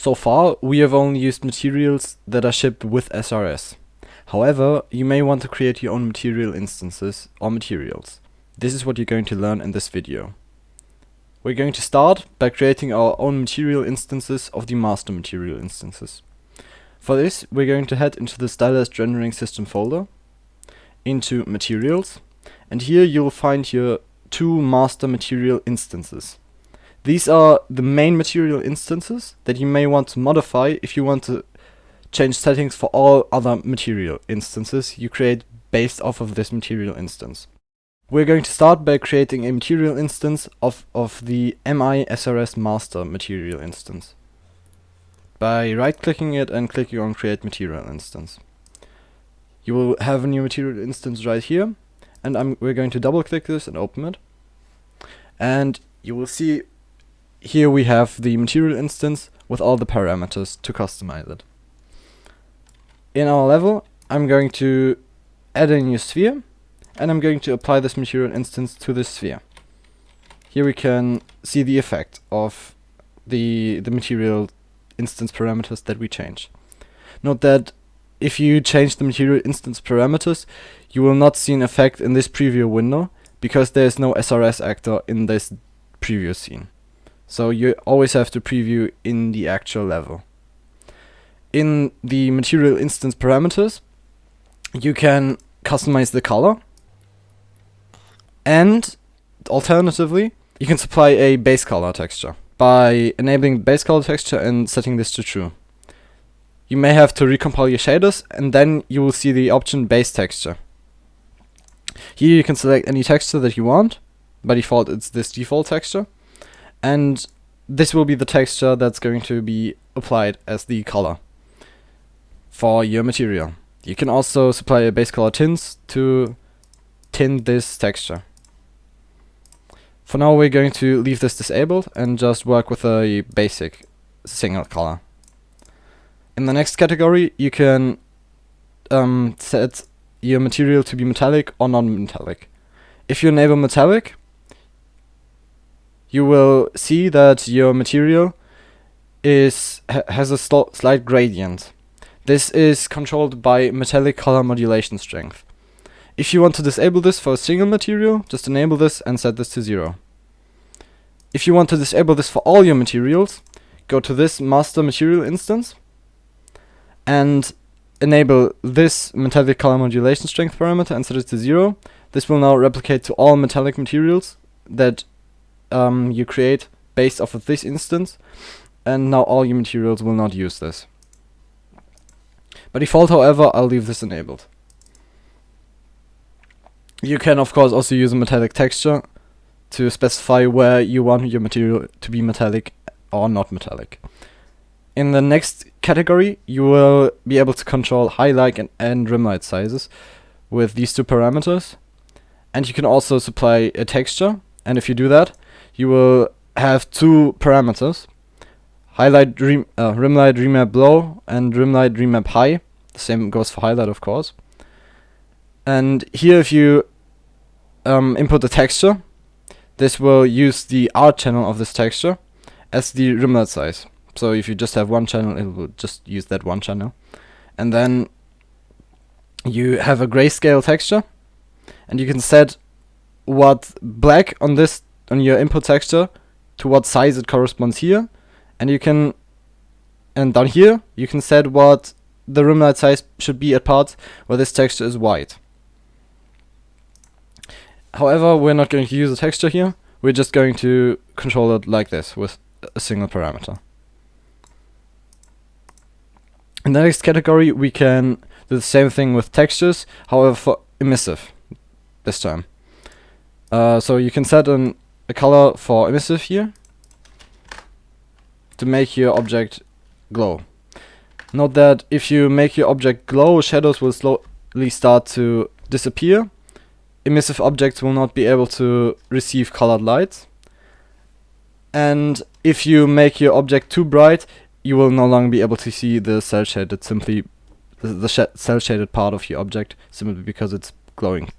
So far, we have only used materials that are shipped with SRS. However, you may want to create your own material instances or materials. This is what you're going to learn in this video. We're going to start by creating our own material instances of the master material instances. For this, we're going to head into the Stylized rendering system folder, into materials, and here you'll find your two master material instances. These are the main material instances that you may want to modify if you want to change settings for all other material instances you create based off of this material instance. We're going to start by creating a material instance of the MI-SRS master material instance by right-clicking it and clicking on Create Material Instance. You will have a new material instance right here, and we're going to double-click this and open it. And you will see here we have the material instance with all the parameters to customize it. In our level, I'm going to add a new sphere, and I'm going to apply this material instance to this sphere. Here we can see the effect of the material instance parameters that we change. Note that if you change the material instance parameters, you will not see an effect in this preview window because there is no SRS actor in this preview scene. So you always have to preview in the actual level. In the material instance parameters, you can customize the color, and alternatively, you can supply a base color texture by enabling base color texture and setting this to true. You may have to recompile your shaders, and then you will see the option base texture. Here you can select any texture that you want. By default, it's this default texture, and this will be the texture that's going to be applied as the color for your material. You can also supply a base color tints to tint this texture. For now, we're going to leave this disabled and just work with a basic single color. In the next category, you can set your material to be metallic or non-metallic. If you enable metallic, you will see that your material has a slight gradient. This is controlled by metallic color modulation strength. If you want to disable this for a single material, just enable this and set this to 0. If you want to disable this for all your materials, go to this master material instance and enable this metallic color modulation strength parameter and set it to 0. This will now replicate to all metallic materials that you create based off of this instance, and now all your materials will not use this. By default, however, I'll leave this enabled. You can of course also use a metallic texture to specify where you want your material to be metallic or not metallic. In the next category, you will be able to control highlight and rim light sizes with these two parameters, and you can also supply a texture, and if you do that, you will have two parameters: highlight rim light remap low and rim light remap high. The same goes for highlight, of course. And here, if you input the texture, this will use the R channel of this texture as the rim light size. So if you just have one channel, it will just use that one channel. And then you have a grayscale texture, and you can set what black on your input texture to what size it corresponds here, and down here you can set what the rim light size should be at parts where this texture is white. However, we're not going to use a texture here, we're just going to control it like this with a single parameter. In the next category, we can do the same thing with textures, however for emissive this time. So you can set a color for emissive here to make your object glow. Note that if you make your object glow, shadows will slowly start to disappear. Emissive objects will not be able to receive colored light. And if you make your object too bright, you will no longer be able to see the cel-shaded, simply the cel-shaded part of your object, simply because it's glowing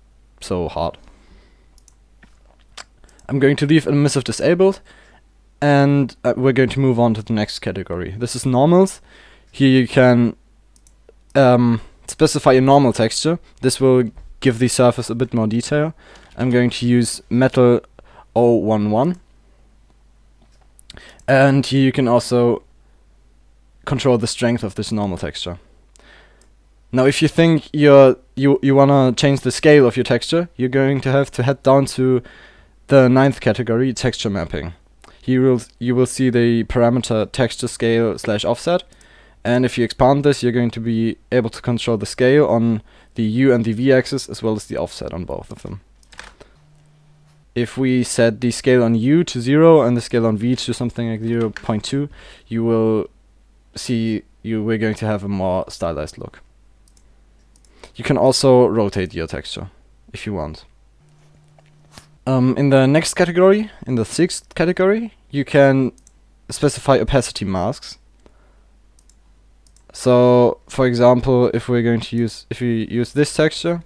so hard. I'm going to leave emissive disabled, And we're going to move on to the next category. This is normals. Here you can specify a normal texture. This will give the surface a bit more detail. I'm going to use metal 011. And here you can also control the strength of this normal texture. Now if you think you wanna change the scale of your texture, you're going to have to head down to the 9th category, texture mapping. Here you will see the parameter texture scale / offset, and if you expand this, you're going to be able to control the scale on the U and the V axis as well as the offset on both of them. If we set the scale on U to 0 and the scale on V to something like 0.2, you will see we're going to have a more stylized look. You can also rotate your texture if you want. In the next category, in the 6th category, you can specify opacity masks. So, for example, if we use this texture,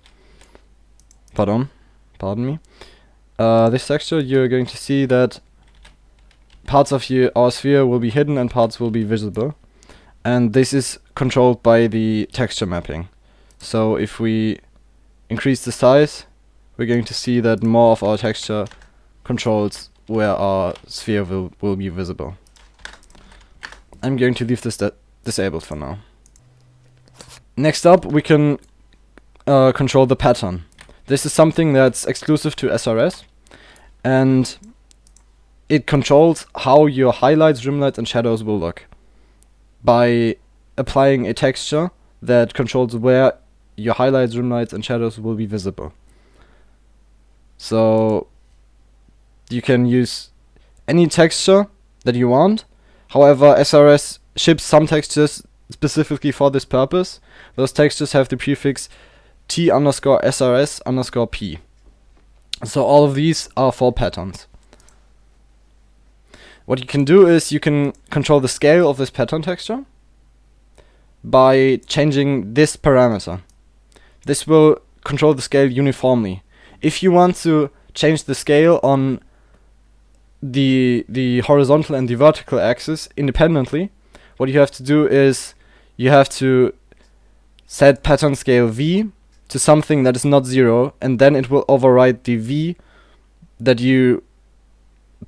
pardon me, this texture, you're going to see that parts of our sphere will be hidden and parts will be visible, and this is controlled by the texture mapping. So if we increase the size, we're going to see that more of our texture controls where our sphere will be visible. I'm going to leave this disabled for now. Next up, we can control the pattern. This is something that's exclusive to SRS, and it controls how your highlights, rimlights, and shadows will look by applying a texture that controls where your highlights, rimlights, and shadows will be visible. So you can use any texture that you want. However, SRS ships some textures specifically for this purpose. Those textures have the prefix T_SRS_P. So all of these are for patterns. What you can do is you can control the scale of this pattern texture by changing this parameter. This will control the scale uniformly. If you want to change the scale on the horizontal and the vertical axis independently, what you have to do is you have to set pattern scale V to something that is not 0, and then it will override the V that you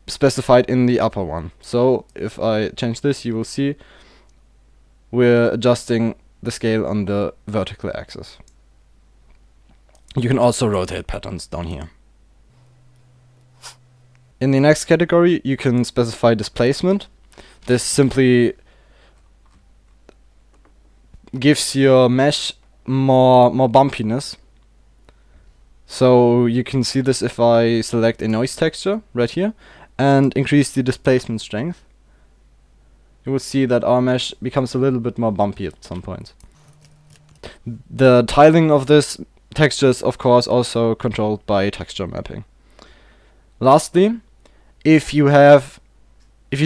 specified in the upper one. So if I change this, you will see we're adjusting the scale on the vertical axis. You can also rotate patterns down here. In the next category, you can specify displacement. This simply gives your mesh more bumpiness. So you can see this if I select a noise texture right here and increase the displacement strength. You will see that our mesh becomes a little bit more bumpy at some point. The tiling of this texture is of course also controlled by texture mapping. Lastly, if you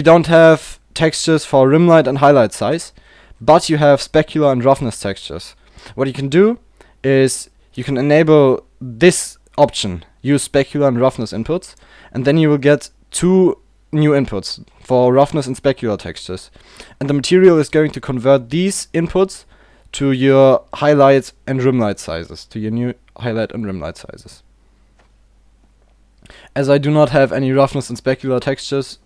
don't have textures for rim light and highlight size, but you have specular and roughness textures, what you can do is you can enable this option, use specular and roughness inputs, and then you will get 2 new inputs for roughness and specular textures. And the material is going to convert these inputs to your highlight and rim light sizes, to your new highlight and rim light sizes. As I do not have any roughness and specular textures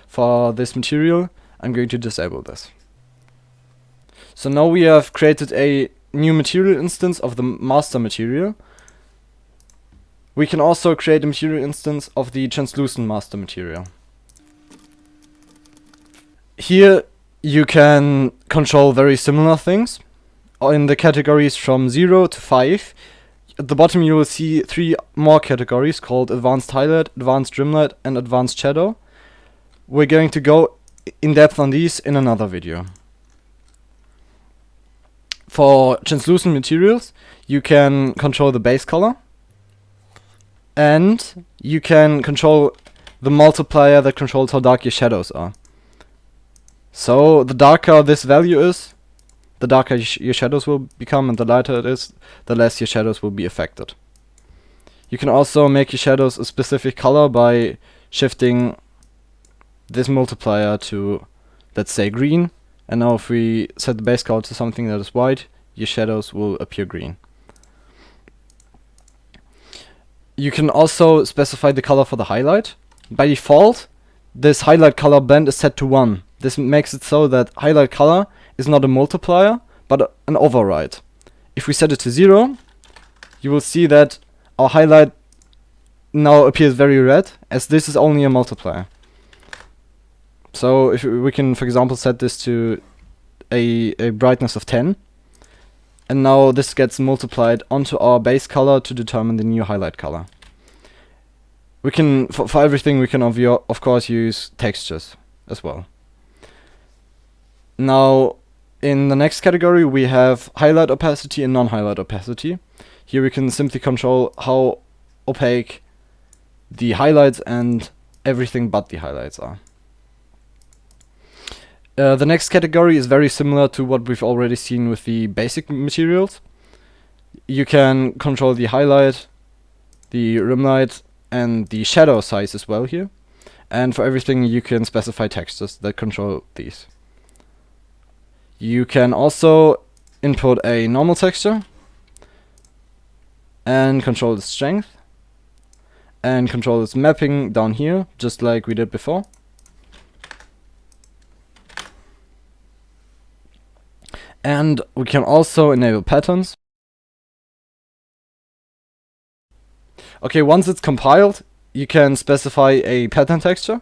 for this material, I'm going to disable this. So now we have created a new material instance of the master material. We can also create a material instance of the translucent master material. Here you can control very similar things. In the categories from 0 to 5, at the bottom you will see 3 more categories called Advanced Highlight, Advanced Rim Light, and Advanced Shadow. We're going to go in depth on these in another video. For translucent materials, you can control the base color, and you can control the multiplier that controls how dark your shadows are. So the darker this value is, the darker your shadows will become, and the lighter it is, the less your shadows will be affected. You can also make your shadows a specific color by shifting this multiplier to, let's say, green. And now if we set the base color to something that is white, your shadows will appear green. You can also specify the color for the highlight. By default, this highlight color blend is set to 1. This makes it so that highlight color is not a multiplier, but an override. If we set it to 0, you will see that our highlight now appears very red, as this is only a multiplier. So if we can, for example, set this to a brightness of 10, and now this gets multiplied onto our base color to determine the new highlight color. We can, for everything, we can of course use textures as well. Now, in the next category, we have highlight opacity and non-highlight opacity. Here we can simply control how opaque the highlights and everything but the highlights are. The next category is very similar to what we've already seen with the basic materials. You can control the highlight, the rim light, and the shadow size as well here. And for everything you can specify textures that control these. You can also input a normal texture and control the strength and control its mapping down here, just like we did before. And we can also enable patterns. Okay, once it's compiled, you can specify a pattern texture.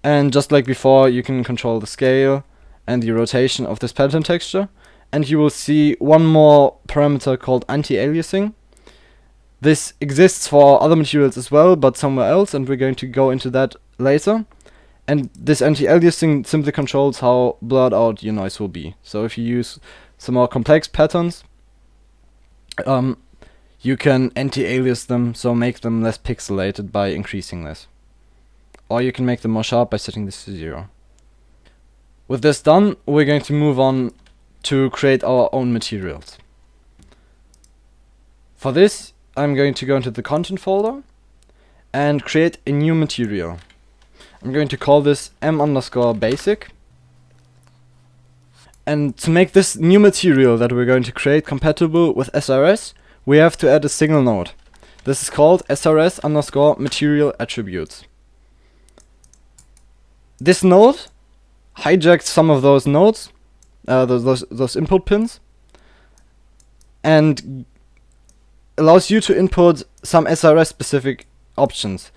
And just like before, you can control the scale and the rotation of this pattern texture. And you will see one more parameter called anti-aliasing. This exists for other materials as well, but somewhere else, and we're going to go into that later. And this anti-aliasing simply controls how blurred out your noise will be. So if you use some more complex patterns, you can anti-alias them, so make them less pixelated by increasing this. Or you can make them more sharp by setting this to 0. With this done, we're going to move on to create our own materials. For this, I'm going to go into the content folder and create a new material. I'm going to call this m_basic. And to make this new material that we're going to create compatible with SRS, we have to add a single node. This is called SRS_material attributes. This node hijacks some of those nodes, those input pins, and allows you to input some SRS specific options.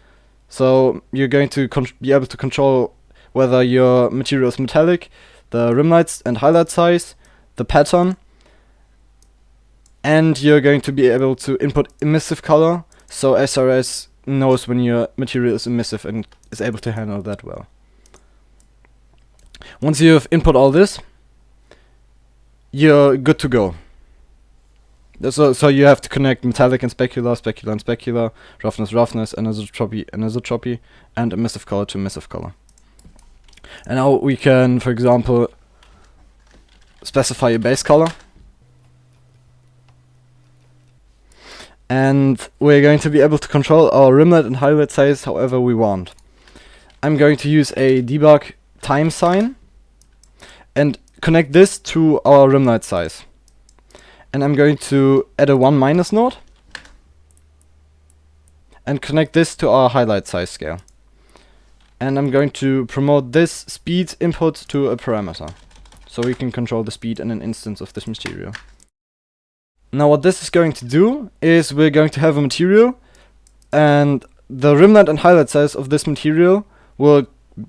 So you're going to be able to control whether your material is metallic, the rim lights and highlight size, the pattern, and you're going to be able to input emissive color, so SRS knows when your material is emissive and is able to handle that well. Once you've input all this, you're good to go. So you have to connect metallic and specular, specular and specular, roughness, roughness, anisotropy, anisotropy, and emissive color to emissive color. And now we can, for example, specify a base color. And we're going to be able to control our rimlet and highlight size however we want. I'm going to use a debug time sign and connect this to our rimlight size. And I'm going to add a 1- node and connect this to our highlight size scale. And I'm going to promote this speed input to a parameter, so we can control the speed in an instance of this material. Now what this is going to do is we're going to have a material, and the rimlet and highlight size of this material will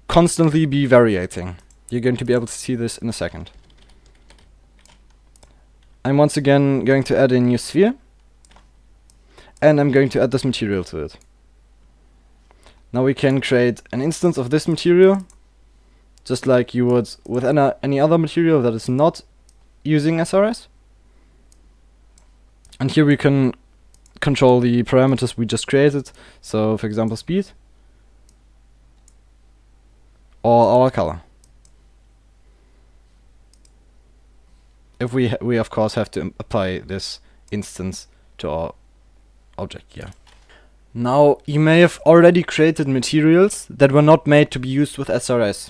constantly be varying. You're going to be able to see this in a second. I'm once again going to add a new sphere, and I'm going to add this material to it. Now we can create an instance of this material, just like you would with any other material that is not using SRS. And here we can control the parameters we just created, so for example speed, or our color. If we of course have to apply this instance to our object here. Now, you may have already created materials that were not made to be used with SRS.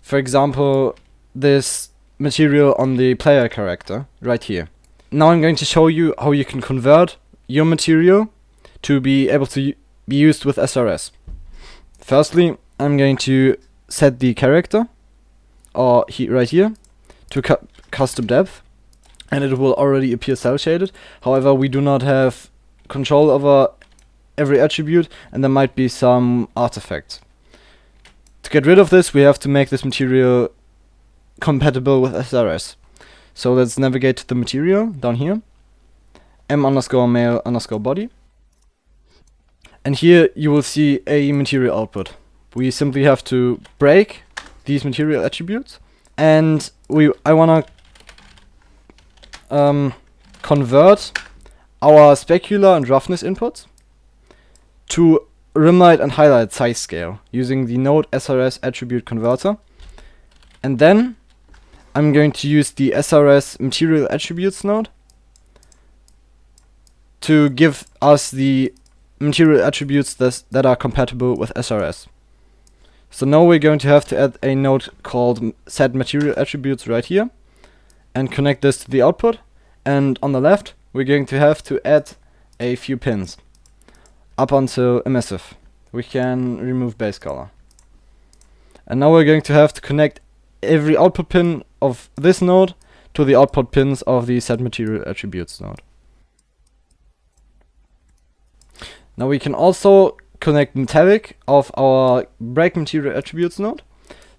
For example, this material on the player character right here. Now I'm going to show you how you can convert your material to be able to be used with SRS. Firstly, I'm going to set the character, or right here, to custom depth, and it will already appear cel-shaded. However, we do not have control over every attribute, and there might be some artifacts. To get rid of this, we have to make this material compatible with SRS. So let's navigate to the material down here, m_male_body, and here you will see a material output. We simply have to break these material attributes, and I wanna convert our specular and roughness inputs to rimlight and highlight size scale using the node SRS attribute converter. And then I'm going to use the SRS material attributes node to give us the material attributes that are compatible with SRS. So now we're going to have to add a node called set material attributes right here and connect this to the output. And on the left, we're going to have to add a few pins up until emissive. We can remove base color. And now we're going to have to connect every output pin of this node to the output pins of the set material attributes node. Now we can also connect metallic of our break material attributes node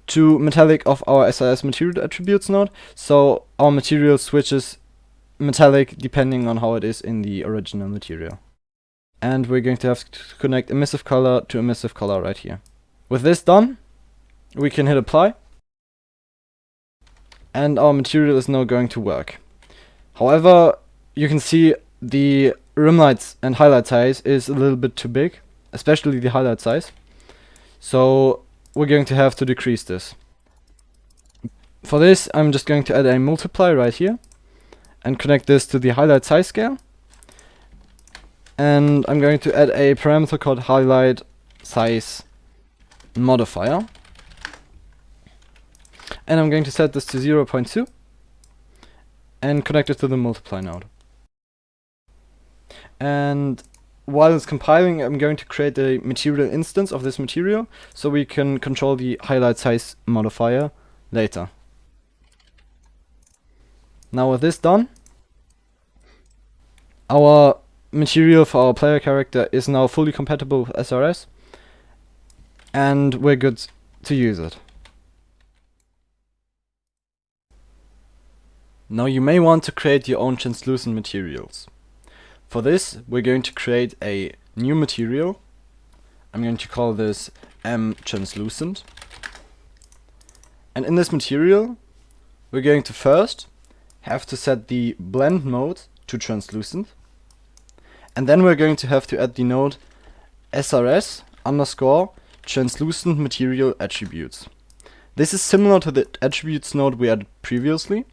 to metallic of our SRS material attributes node, so our material switches metallic depending on how it is in the original material. And we're going to have to connect emissive color to emissive color right here. With this done, we can hit apply, and our material is now going to work. However, you can see the rim lights and highlight size is a little bit too big, especially the highlight size. So we're going to have to decrease this. For this, I'm just going to add a multiply right here and connect this to the highlight size scale. And I'm going to add a parameter called highlight size modifier. And I'm going to set this to 0.2 and connect it to the multiply node. And while it's compiling, I'm going to create a material instance of this material so we can control the highlight size modifier later. Now with this done, our material for our player character is now fully compatible with SRS, and we're good to use it. Now you may want to create your own translucent materials. For this, we're going to create a new material. I'm going to call this mTranslucent. And in this material, we're going to first have to set the blend mode to translucent. And then we're going to have to add the node SRS_translucent material attributes. This is similar to the attributes node we added previously.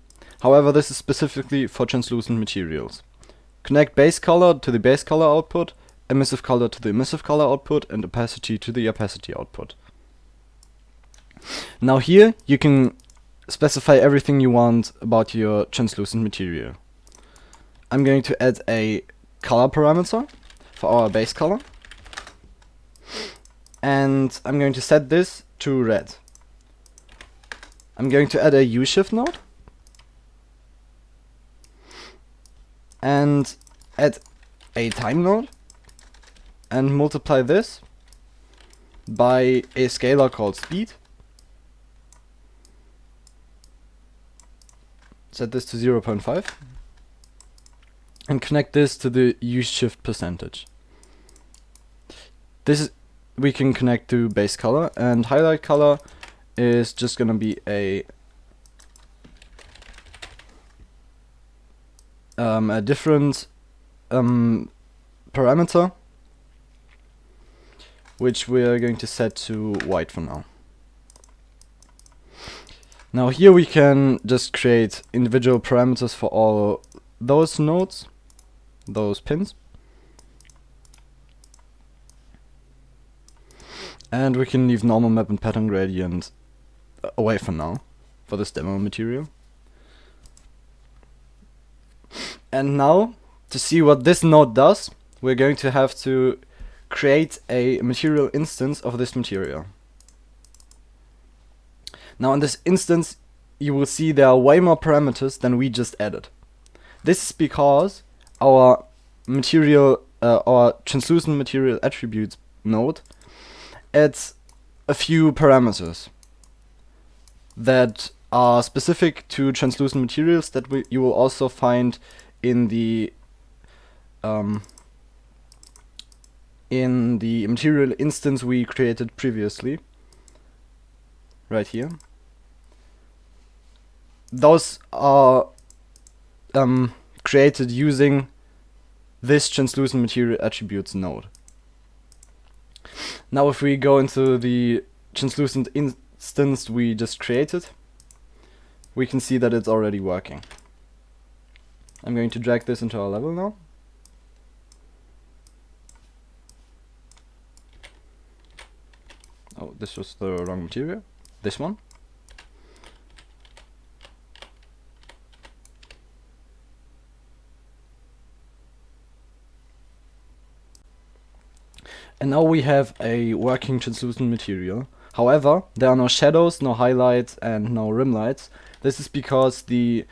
However, this is specifically for translucent materials. Connect base color to the base color output, emissive color to the emissive color output, and opacity to the opacity output. Now here you can specify everything you want about your translucent material. I'm going to add a color parameter for our base color, and I'm going to set this to red. I'm going to add a U-shift node and add a time node and multiply this by a scalar called speed. Set this to 0.5 and connect this to the U-shift percentage. This is, we can connect to base color, and highlight color is just gonna be a different parameter, which we are going to set to white for now. Now here we can just create individual parameters for all those nodes, those pins. And we can leave normal map and pattern gradient away for now, for this demo material. And now, to see what this node does, we're going to have to create a material instance of this material. Now in this instance, you will see there are way more parameters than we just added. This is because our material, our translucent material attributes node adds a few parameters that are specific to translucent materials that you will also find in the material instance we created previously, right here. Those are created using this translucent material attributes node. Now if we go into the translucent instance we just created, we can see that it's already working. I'm going to drag this into our level now. Oh, this was the wrong material. This one. And now we have a working translucent material. However, there are no shadows, no highlights, and no rim lights. This is because the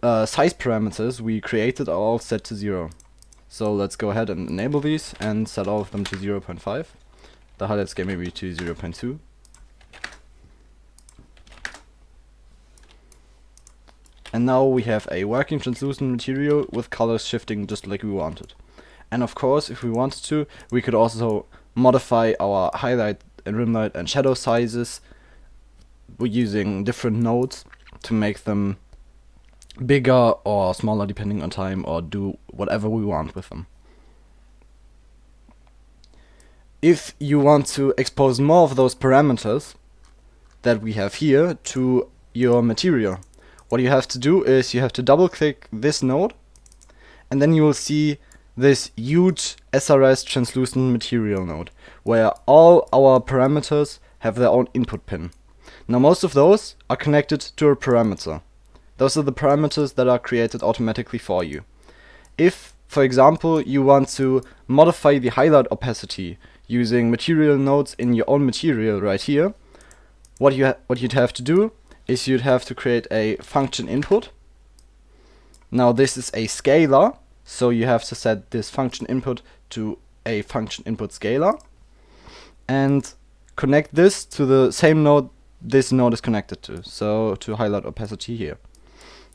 size parameters we created are all set to 0. So let's go ahead and enable these and set all of them to 0.5. The highlight scale maybe to 0.2. And now we have a working translucent material with colors shifting just like we wanted. And of course, if we wanted to, we could also modify our highlight and rim light and shadow sizes using different nodes to make them bigger or smaller depending on time, or do whatever we want with them. If you want to expose more of those parameters that we have here to your material, what you have to do is you have to double click this node, and then you will see this huge SRS translucent material node where all our parameters have their own input pin. Now most of those are connected to a parameter. Those are the parameters that are created automatically for you. If, for example, you want to modify the highlight opacity using material nodes in your own material right here, what you'd have to do is you'd have to create a function input. Now this is a scalar, so you have to set this function input to a function input scalar and connect this to the same node this node is connected to, so to highlight opacity here.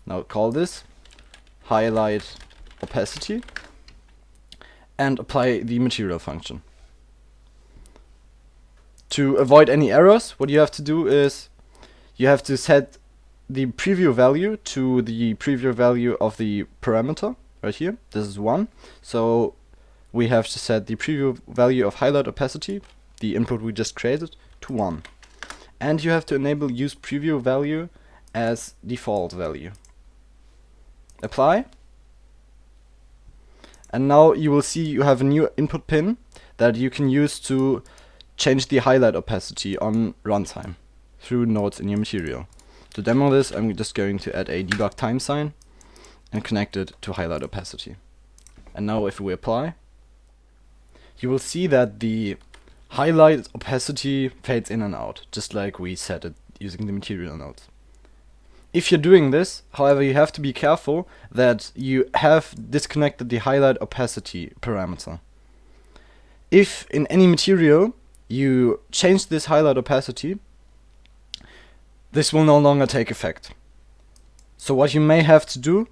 Now call this highlight opacity and apply the material function. To avoid any errors, what you have to do is you have to set the preview value to the preview value of the parameter right here. This is 1. So we have to set the preview value of highlight opacity, the input we just created, to 1. And you have to enable use preview value as default value. Apply. And now you will see you have a new input pin that you can use to change the highlight opacity on runtime through nodes in your material. To demo this, I'm just going to add a debug time sign and connect it to highlight opacity. And now if we apply, you will see that the highlight opacity fades in and out, just like we set it using the material nodes. If you're doing this, however, you have to be careful that you have disconnected the highlight opacity parameter. If in any material you change this highlight opacity, this will no longer take effect. So what you may have to do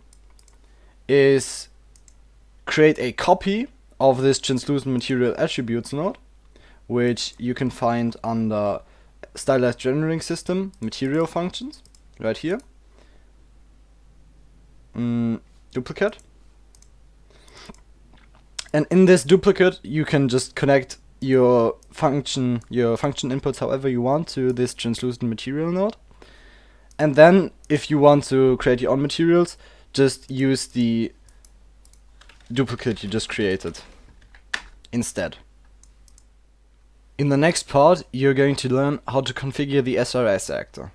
is create a copy of this translucent material attributes node, which you can find under Stylized rendering system material functions right here. Duplicate. And in this duplicate you can just connect your function inputs however you want to this translucent material node. And then if you want to create your own materials, just use the duplicate you just created instead. In the next part, you're going to learn how to configure the SRS actor.